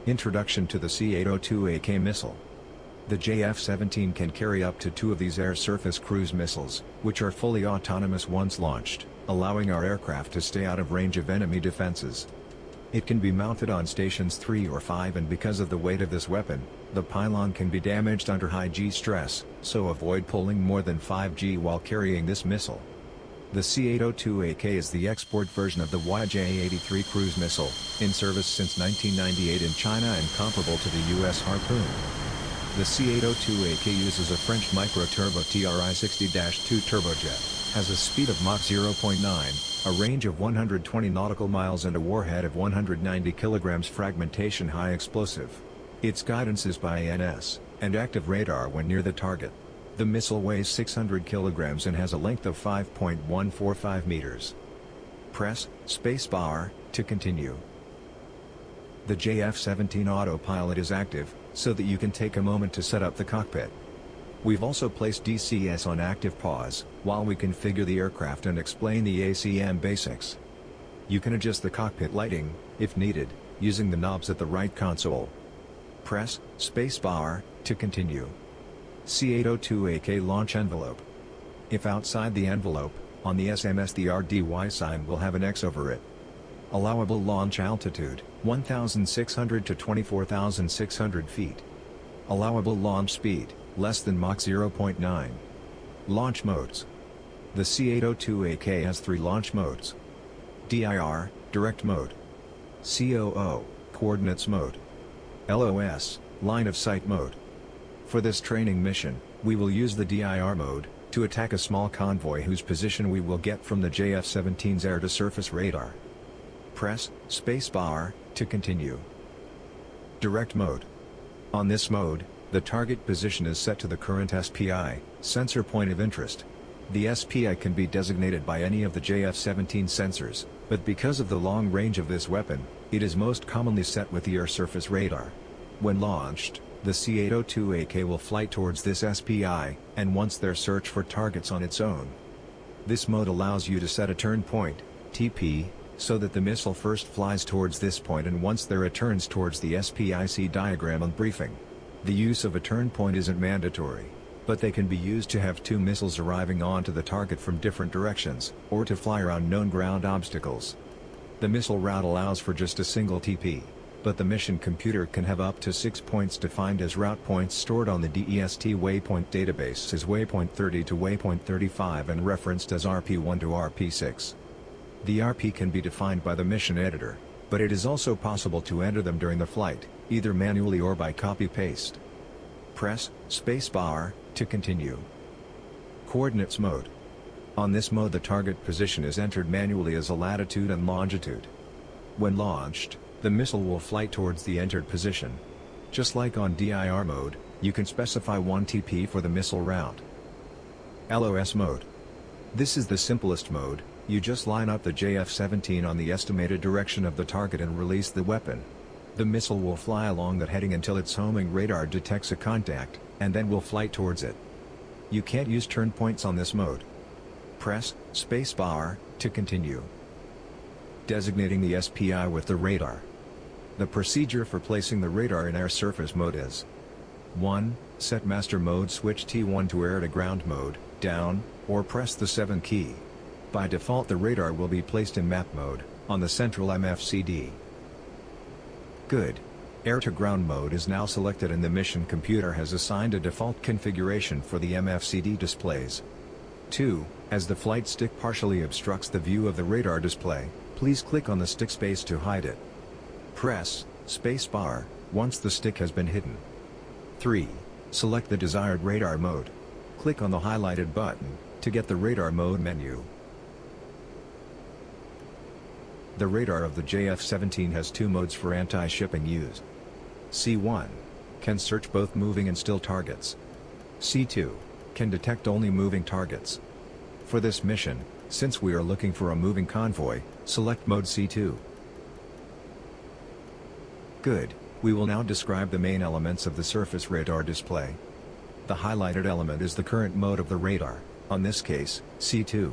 Introduction to the C-802AK missile. The JF-17 can carry up to 2 of these air-surface cruise missiles, which are fully autonomous once launched, allowing our aircraft to stay out of range of enemy defenses. It can be mounted on stations 3 or 5, and because of the weight of this weapon, the pylon can be damaged under high G stress, so avoid pulling more than 5 G while carrying this missile. The C-802AK is the export version of the YJ-83 cruise missile, in service since 1998 in China and comparable to the US Harpoon. The C-802AK uses a French micro-turbo TRI-60-2 turbojet, has a speed of Mach 0.9, a range of 120 nautical miles and a warhead of 190 kg fragmentation high explosive. Its guidance is by ANS, and active radar when near the target. The missile weighs 600 kg and has a length of 5.145 meters. Press spacebar to continue. The JF-17 autopilot is active, so that you can take a moment to set up the cockpit. We've also placed DCS on active pause, while we configure the aircraft and explain the ACM basics. You can adjust the cockpit lighting, if needed, using the knobs at the right console. Press spacebar to continue. C-802AK launch envelope. If outside the envelope, on the SMS the RDY sign will have an X over it. Allowable launch altitude, 1,600 to 24,600 feet. Allowable launch speed, less than Mach 0.9. Launch modes. The C-802AK has 3 launch modes. DIR, direct mode. COO, coordinates mode. LOS, line of sight mode. For this training mission, we will use the DIR mode, to attack a small convoy whose position we will get from the JF-17's air-to-surface radar. Press spacebar to continue. Direct mode. On this mode, the target position is set to the current SPI, sensor point of interest. The SPI can be designated by any of the JF-17 sensors, but because of the long range of this weapon, it is most commonly set with the air-surface radar. When launched, the C-802AK will fly towards this SPI, and once there search for targets on its own. This mode allows you to set a turn point, TP, so that the missile first flies towards this point and once there returns towards the SPIC diagram on briefing. The use of a turn point isn't mandatory, but they can be used to have 2 missiles arriving onto the target from different directions, or to fly around known ground obstacles. The missile route allows for just a single TP, but the mission computer can have up to 6 points defined as route points stored on the DEST waypoint database as waypoint 30 to waypoint 35 and referenced as RP1 to RP6. The RP can be defined by the mission editor, but it is also possible to enter them during the flight, either manually or by copy-paste. Press spacebar to continue. Coordinates mode. On this mode the target position is entered manually as a latitude and longitude. When launched, the missile will fly towards the entered position. Just like on DIR mode, you can specify 1 TP for the missile route. LOS mode. This is the simplest mode. You just line up the JF-17 on the estimated direction of the target and release the weapon. The missile will fly along that heading until its homing radar detects a contact, and then will fly towards it. You can't use turn points on this mode. Press spacebar to continue. Designating the SPI with the radar. The procedure for placing the radar in air-surface mode is 1. Set master mode, switch T1 to air-to-ground mode, down, or press the 7 key. By default the radar will be placed in map mode, on the central MFCD. Good. Air-to-ground mode is now selected and the mission computer has assigned a default configuration for the MFCD displays. 2. As the flight stick partially obstructs the view of the radar display, please click on the stick space to hide it. Press spacebar once the stick has been hidden. 3. Select the desired radar mode. Click on the highlighted button to get the radar mode menu. The radar of the JF-17 has 2 modes for anti-shipping use. C1 can search both moving and still targets. C2 can detect only moving targets. For this mission, since we are looking for a moving convoy, select mode C2. Good. We will now describe the main elements of the surface radar display. The highlighted element is the current mode of the radar, on this case, C2.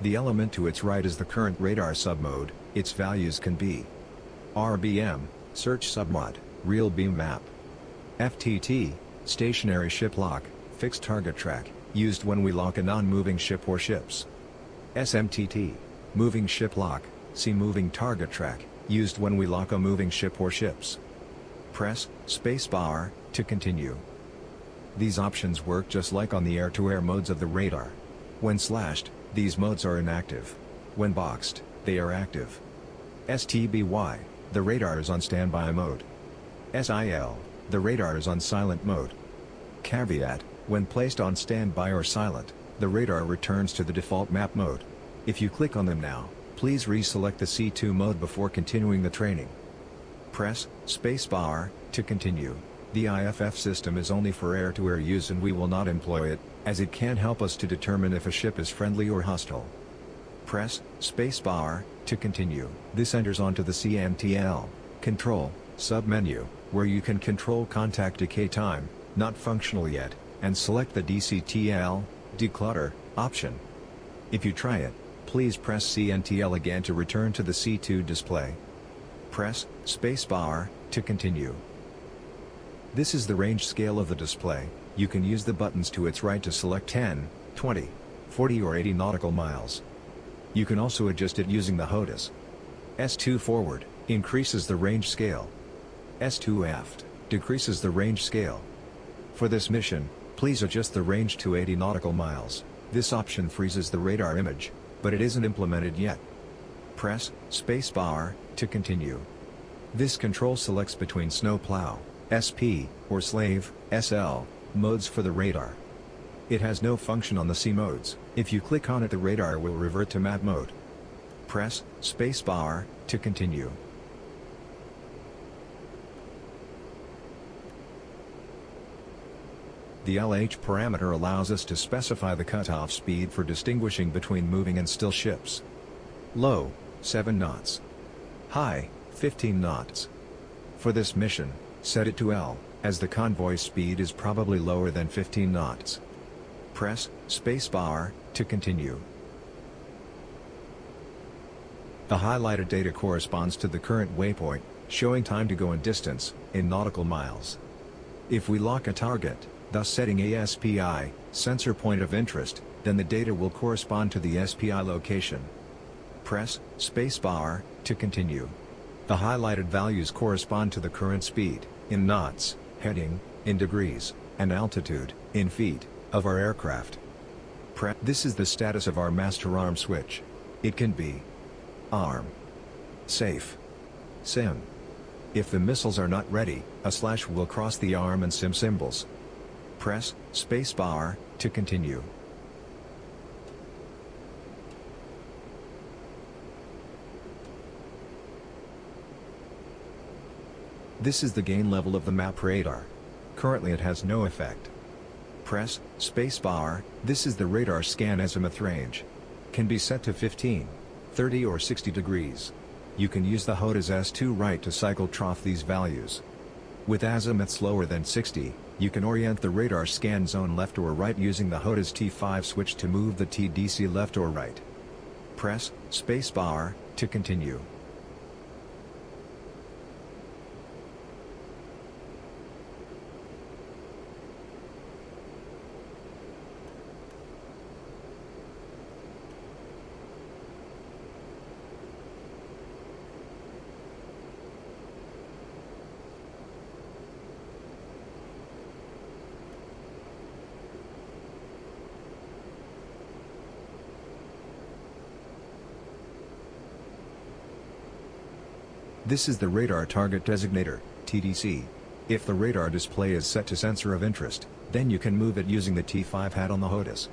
The element to its right is the current radar submode. Its values can be RBM, search submod, Real beam map. FTT, stationary ship lock, fixed target track, used when we lock a non-moving ship or ships. SMTT, moving ship lock, see moving target track, used when we lock a moving ship or ships. Press spacebar to continue. These options work just like on the air-to-air modes of the radar. When slashed, these modes are inactive. When boxed, they are active. STBY, the radar is on standby mode. SIL, the radar is on silent mode. Caveat, when placed on standby or silent, the radar returns to the default map mode. If you click on them now, please reselect the C2 mode before continuing the training. Press spacebar to continue. The IFF system is only for air-to-air use and we will not employ it, as it can help us to determine if a ship is friendly or hostile. Press spacebar to continue. This enters onto the CNTL control submenu, where you can control contact decay time, not functional yet, and select the DCTL declutter option. If you try it, please press CNTL again to return to the C2 display. Press spacebar to continue. This is the range scale of the display. You can use the buttons to its right to select 10, 20, 40 or 80 nautical miles. You can also adjust it using the HOTAS. S2 forward increases the range scale. S2 aft decreases the range scale. For this mission, please adjust the range to 80 nautical miles. This option freezes the radar image, but it isn't implemented yet. Press spacebar to continue. This control selects between snowplow, SP, or slave, SL, modes for the radar. It has no function on the C modes. If you click on it, the radar will revert to map mode. Press spacebar to continue. The LH parameter allows us to specify the cutoff speed for distinguishing between moving and still ships. Low, 7 knots. High, 15 knots. For this mission, set it to L, as the convoy speed is probably lower than 15 knots. Press spacebar to continue. The highlighted data corresponds to the current waypoint, showing time to go and distance, in nautical miles. If we lock a target, thus setting a SPI, sensor point of interest, then the data will correspond to the SPI location. Press spacebar to continue. The highlighted values correspond to the current speed, in knots, heading, in degrees, and altitude, in feet, of our aircraft. This is the status of our master arm switch. It can be arm, safe, sim. If the missiles are not ready, a slash will cross the arm and sim symbols. Press spacebar to continue. This is the gain level of the map radar. Currently it has no effect. Press spacebar. This is the radar scan azimuth range. Can be set to 15, 30 or 60 degrees. You can use the HOTAS S2 right to cycle trough these values. With azimuths lower than 60, you can orient the radar scan zone left or right using the HOTAS T5 switch to move the TDC left or right. Press spacebar to continue. This is the Radar Target Designator, TDC. If the radar display is set to Sensor of Interest, then you can move it using the T5 hat on the HOTAS.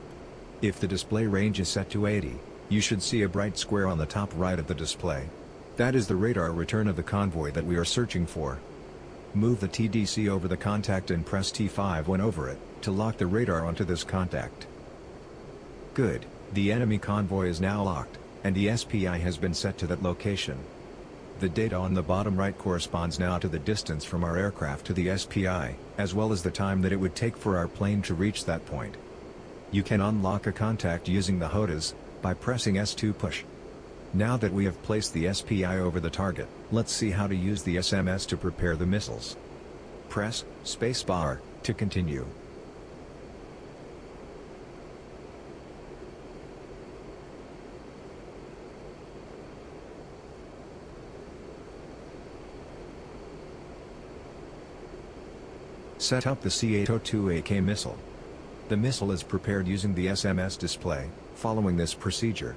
If the display range is set to 80, you should see a bright square on the top right of the display. That is the radar return of the convoy that we are searching for. Move the TDC over the contact and press T5 when over it, to lock the radar onto this contact. Good, the enemy convoy is now locked, and the SPI has been set to that location. The data on the bottom right corresponds now to the distance from our aircraft to the SPI, as well as the time that it would take for our plane to reach that point. You can unlock a contact using the HOTAS, by pressing S2 push. Now that we have placed the SPI over the target, let's see how to use the SMS to prepare the missiles. Press spacebar to continue. Set up the C-802AK missile. The missile is prepared using the SMS display, following this procedure.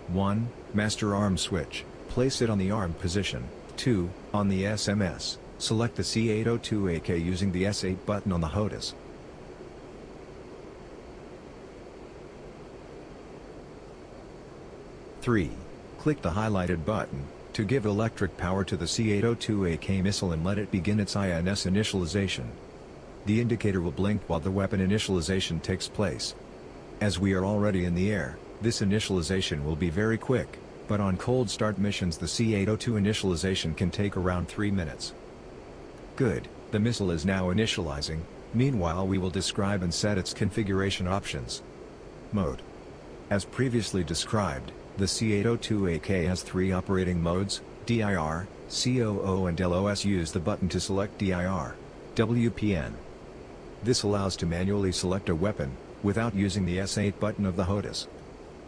1. Master arm switch, place it on the arm position. 2. On the SMS, select the C-802AK using the S8 button on the HOTAS. 3. Click the highlighted button to give electric power to the C-802AK missile and let it begin its INS initialization. The indicator will blink while the weapon initialization takes place. As we are already in the air, this initialization will be very quick, but on cold start missions the C-802 initialization can take around 3 minutes. Good, the missile is now initializing. Meanwhile we will describe and set its configuration options. Mode. As previously described, the C-802AK has 3 operating modes, DIR, COO and LOS. Use the button to select DIR, WPN. This allows to manually select a weapon, without using the S8 button of the HOTAS.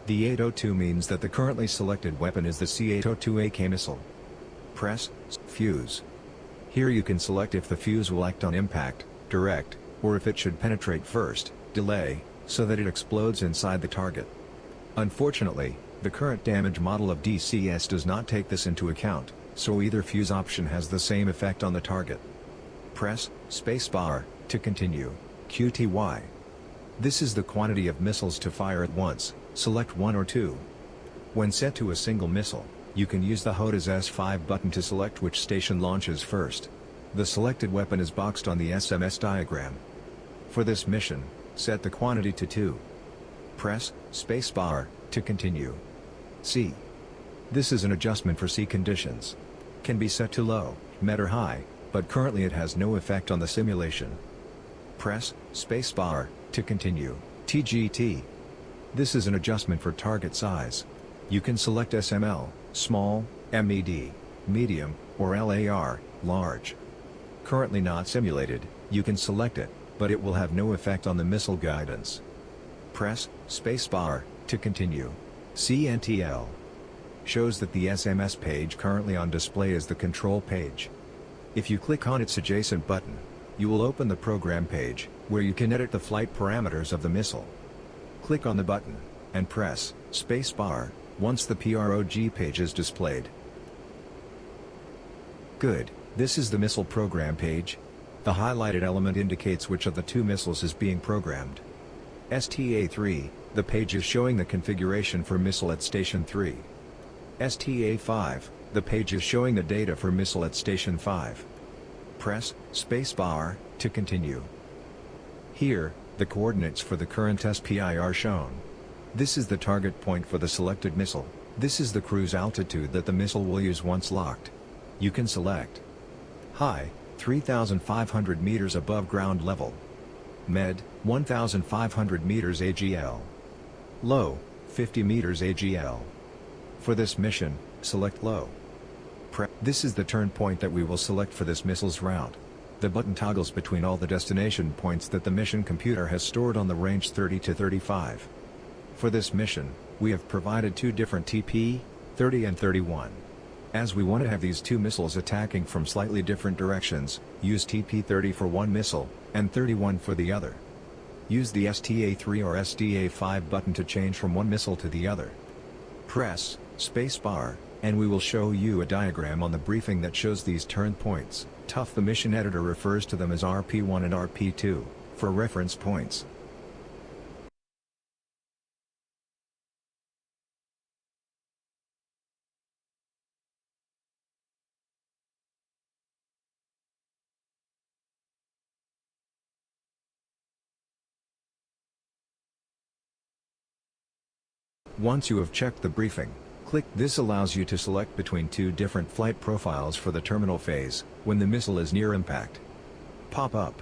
The 802 means that the currently selected weapon is the C-802AK missile. Press fuse. Here you can select if the fuse will act on impact, direct, or if it should penetrate first, delay, so that it explodes inside the target. Unfortunately, the current damage model of DCS does not take this into account, so either fuse option has the same effect on the target. Press spacebar to continue. QTY. This is the quantity of missiles to fire at once. Select 1 or 2. When set to a single missile, you can use the HOTAS S5 button to select which station launches first. The selected weapon is boxed on the SMS diagram. For this mission, set the quantity to 2. Press spacebar to continue. C. This is an adjustment for C conditions. Can be set to low, med or high, but currently it has no effect on the simulation. Press spacebar to continue. TGT. This is an adjustment for target size. You can select SML, small, MED, medium, or LAR, large. Currently not simulated, you can select it, but it will have no effect on the missile guidance. Press spacebar to continue. CNTL. Shows that the SMS page currently on display is the control page. If you click on its adjacent button, you will open the program page, where you can edit the flight parameters of the missile. Click on the button, and press spacebar once the PROG page is displayed. Good, this is the missile program page. The highlighted element indicates which of the 2 missiles is being programmed. STA3, the page is showing the configuration for missile at Station 3. STA5, the page is showing the data for missile at Station 5. Press spacebar to continue. Here, the coordinates for the current SPI are shown. This is the target point for the selected missile. This is the cruise altitude that the missile will use once locked. You can select high, 3,500 meters above ground level. Med, 1,500 meters AGL. Low, 50 meters AGL. For this mission, select low. This is the turn point that we will select for this missile's route. The button toggles between all the destination points that the mission computer has stored on the range 30 to 35. For this mission, we have provided 2 different TP, 30 and 31. As we want to have these 2 missiles attacking from slightly different directions, use TP30 for one missile, and 31 for the other. Use the STA3 or STA5 button to change from one missile to the other. Press spacebar, and we will show you a diagram on the briefing that shows these turn points. The mission editor refers to them as RP1 and RP2, for reference points. Once you have checked the briefing, click this allows you to select between 2 different flight profiles for the terminal phase, when the missile is near impact. Pop up.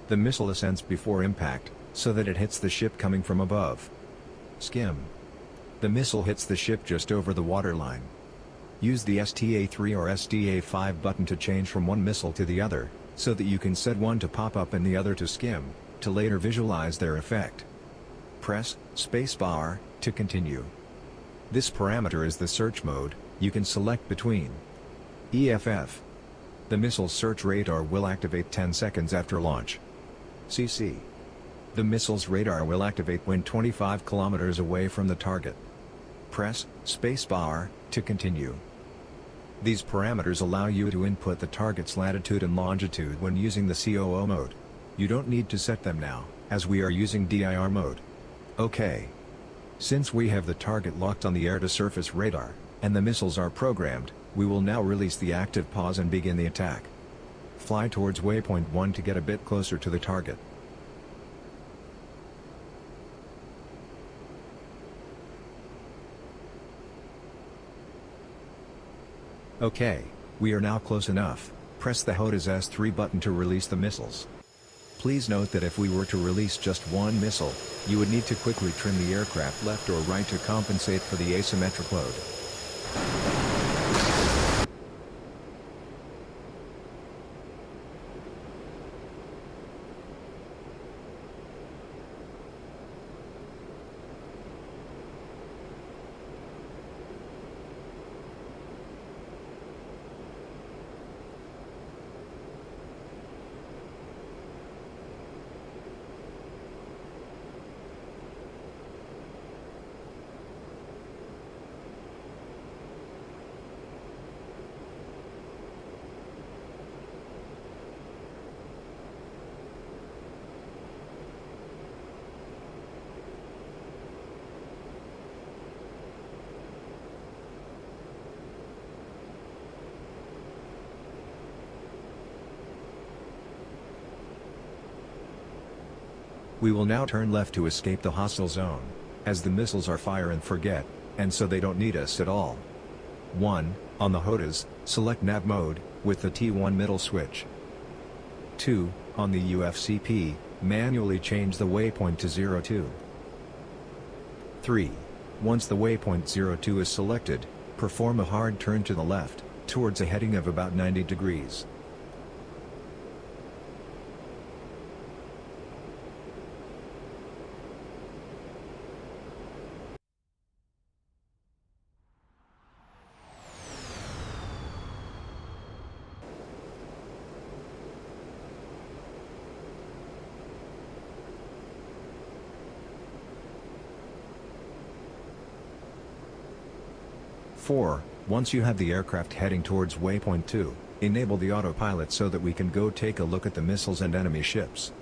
The missile ascends before impact, so that it hits the ship coming from above. Skim. The missile hits the ship just over the waterline. Use the STA3 or STA5 button to change from one missile to the other, so that you can set one to pop up and the other to skim, to later visualize their effect. Press spacebar to continue. This parameter is the search mode. You can select between EFF. The missile's search radar will activate 10 seconds after launch. CC. The missile's radar will activate when 25 kilometers away from the target. Press spacebar to continue. These parameters allow you to input the target's latitude and longitude when using the COO mode. You don't need to set them now, as we are using DIR mode. OK. Since we have the target locked on the air-to-surface radar, and the missiles are programmed, we will now release the active pause and begin the attack. Fly towards waypoint 1 to get a bit closer to the target. OK, we are now close enough. Press the HOTAS S3 button to release the missiles. Please note that if we were to release just one missile, you would need to quickly trim the aircraft left or right to compensate for the asymmetric load. We will now turn left to escape the hostile zone, as the missiles are fire and forget, and so they don't need us at all. 1. On the HOTAS, select nav mode, with the T1 middle switch. 2. On the UFCP, manually change the waypoint to 02. 3. Once the waypoint 02 is selected, perform a hard turn to the left, towards a heading of about 90 degrees. Once you have the aircraft heading towards waypoint 2, enable the autopilot so that we can go take a look at the missiles and enemy ships.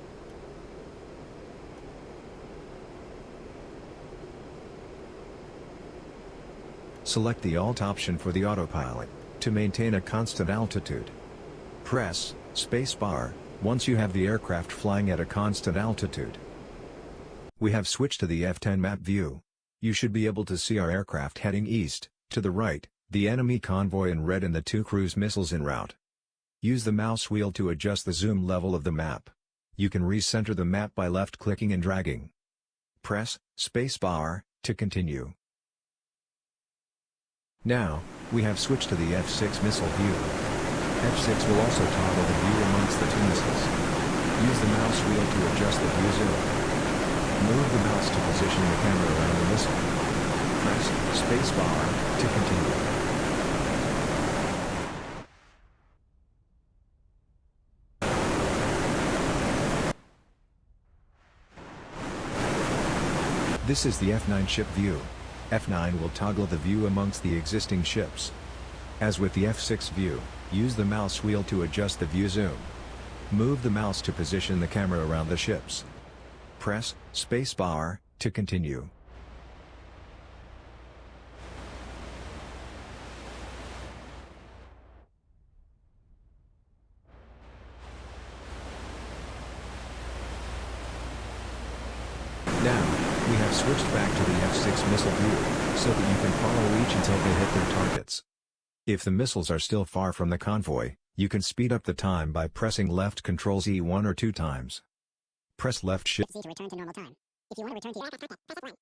Select the Alt option for the autopilot, to maintain a constant altitude. Press spacebar once you have the aircraft flying at a constant altitude. We have switched to the F10 map view. You should be able to see our aircraft heading east, to the right, the enemy convoy in red and the 2 cruise missiles en route. Use the mouse wheel to adjust the zoom level of the map. You can recenter the map by left-clicking and dragging. Press spacebar to continue. Now, we have switched to the F6 missile view. F6 will also toggle the view amongst the 2 missiles. Use the mouse wheel to adjust the view zoom. Move the mouse to position the camera around the missile. Press spacebar to continue. This is the F9 ship view. F9 will toggle the view amongst the existing ships. As with the F6 view, use the mouse wheel to adjust the view zoom. Move the mouse to position the camera around the ships. Press spacebar to continue. Now, we have switched back to the F6 missile view, so that you can follow each until they hit their targets. If the missiles are still far from the convoy, you can speed up the time by pressing left Ctrl Z 1 or 2 times. Press left Shift Z to return to normal time. If you want to return to press 1.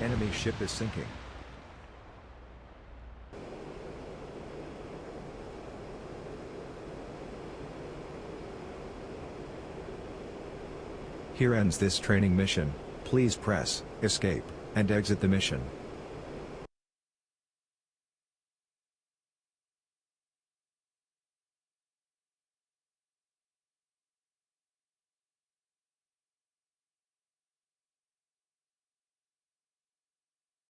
Enemy ship is sinking. Here ends this training mission. Please press Escape and exit the mission.